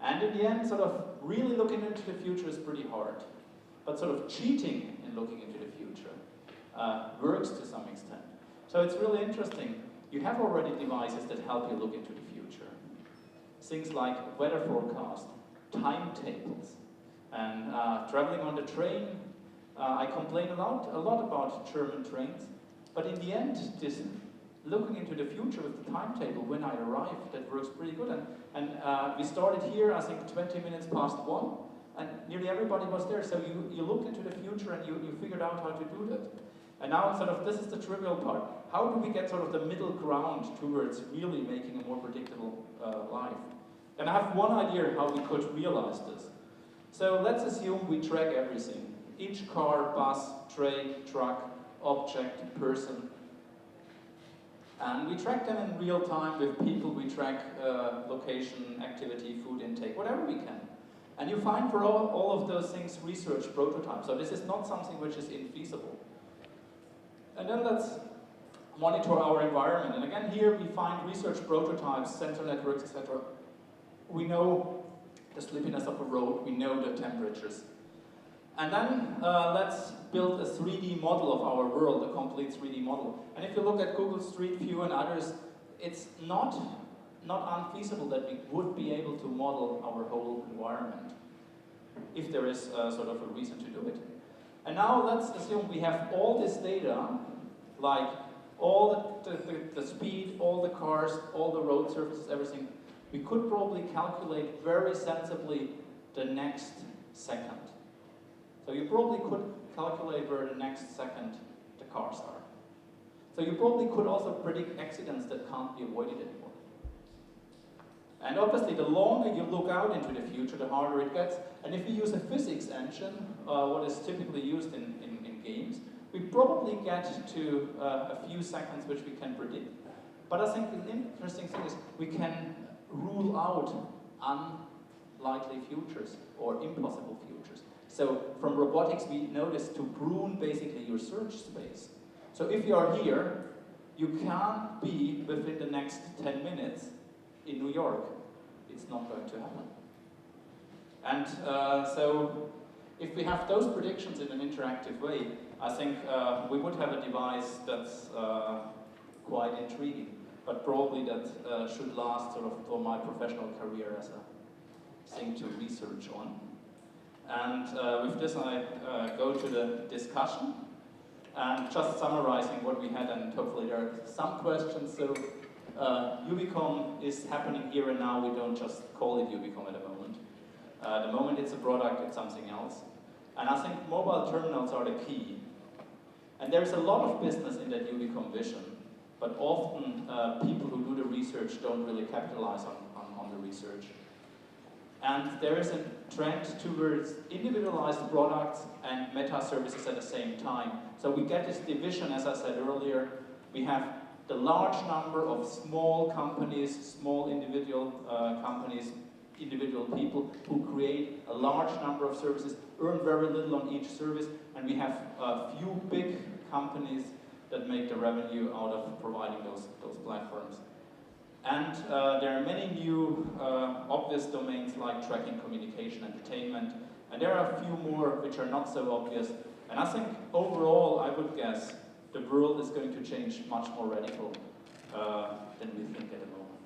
And in the end, sort of really looking into the future is pretty hard. But sort of cheating in looking into the future works to some extent. So it's really interesting. You have already devices that help you look into the future. Things like weather forecast, timetables, and traveling on the train. I complain a lot about German trains, but in the end, this looking into the future with the timetable when I arrive, that works pretty good. And we started here, I think, 20 minutes past 1, and nearly everybody was there. So you look into the future and you figured out how to do that. And now sort of this is the trivial part. How do we get sort of the middle ground towards really making a more predictable life? And I have one idea how we could realize this. So let's assume we track everything. Each car, bus, train, truck, object, person. And we track them in real time with people. We track location, activity, food intake, whatever we can. And you find for all of those things research prototypes. So this is not something which is infeasible. And then let's monitor our environment. And again, here we find research prototypes, sensor networks, etc. We know the slippiness of a road, we know the temperatures. And then let's build a 3D model of our world, a complete 3D model. And if you look at Google Street View and others, it's not unfeasible that we would be able to model our whole environment if there is sort of a reason to do it. And now let's assume we have all this data, like all the speed, all the cars, all the road surfaces, everything. We could probably calculate very sensibly the next second. So you probably could calculate where the next second the cars are. So you probably could also predict accidents that can't be avoided anymore. And obviously, the longer you look out into the future, the harder it gets. And if you use a physics engine, what is typically used in games, we probably get to a few seconds which we can predict. But I think the interesting thing is we can rule out unlikely futures or impossible futures. So from robotics, we notice to prune basically your search space. So if you are here, you can't be within the next 10 minutes in New York. It's not going to happen. And so if we have those predictions in an interactive way, I think we would have a device that's quite intriguing, but probably that should last sort of for my professional career as a thing to research on. And with this I go to the discussion, and just summarizing what we had, and hopefully there are some questions. So Ubicomp is happening here and now. We don't just call it Ubicomp at the moment. The moment it's a product, it's something else. And I think mobile terminals are the key. And there's a lot of business in that Ubicomp vision, but often people who do the research don't really capitalize on the research. And there is a trend towards individualized products and meta services at the same time. So we get this division, as I said earlier. We have the large number of small companies, small individual companies, individual people who create a large number of services, earn very little on each service, and we have a few big companies that make the revenue out of providing those platforms. And there are many new obvious domains like tracking, communication, entertainment, and there are a few more which are not so obvious. And I think overall, I would guess, the world is going to change much more radical than we think at the moment.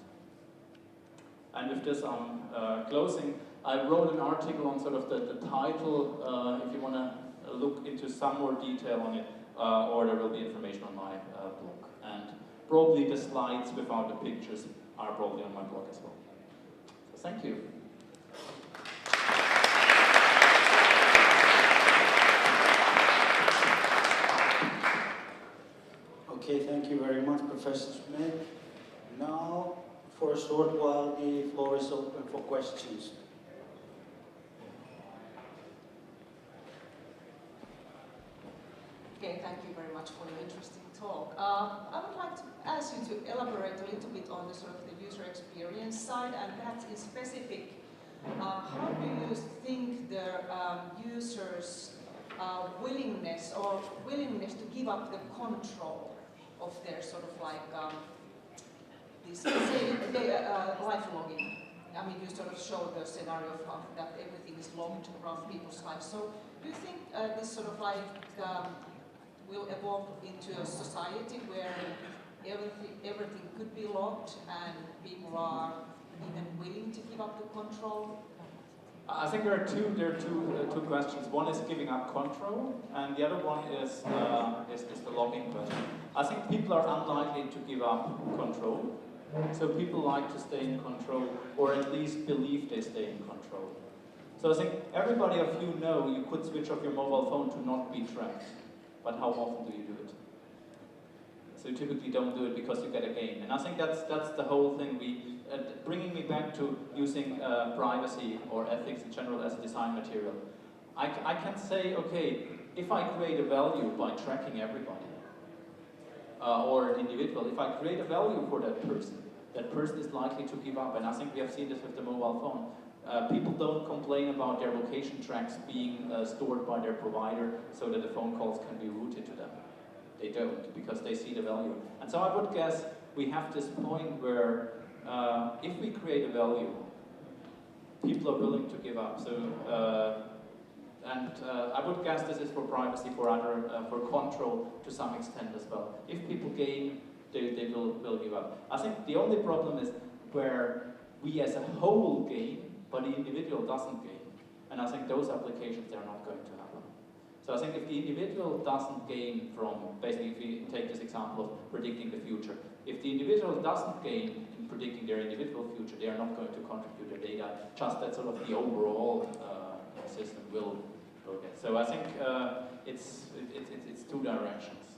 And with this, I'm closing. I wrote an article on sort of the title, if you want to look into some more detail on it, or there will be information on my blog. And probably the slides without the pictures are probably on my blog as well. So thank you. Okay, thank you very much, Professor Schmidt. Now, for a short while, the floor is open for questions. Okay, thank you very much for your interesting talk. I would like to ask you to elaborate a little bit on the sort of the user experience side, and perhaps in specific, how do you think the users' willingness to give up the control of their sort of like this life logging I mean, you sort of show the scenario of that everything is locked around people's lives. So do you think this sort of like will evolve into a society where everything could be locked and people are even willing to give up the control? I think there are two questions. One is giving up control, and the other one is the logging question. I think people are unlikely to give up control. So people like to stay in control, or at least believe they stay in control. So I think everybody of you know you could switch off your mobile phone to not be tracked. But how often do you do it? So you typically don't do it because you get a gain. And I think that's the whole thing. Bringing me back to using privacy or ethics in general as a design material. I can say, okay, if I create a value by tracking everybody, or an individual, if I create a value for that person is likely to give up. And I think we have seen this with the mobile phone. People don't complain about their location tracks being stored by their provider so that the phone calls can be routed to them. They don't, because they see the value. And so I would guess we have this point where if we create a value, people are willing to give up. So, I would guess this is for privacy, for other, for control to some extent as well. If people gain, they will give up. I think the only problem is where we as a whole gain, but the individual doesn't gain. And I think those applications, they're not going to happen. So I think if the individual doesn't gain from, basically if we take this example of predicting the future, if the individual doesn't gain in predicting their individual future, they are not going to contribute their data, just that sort of the overall system will get. So I think it's two directions.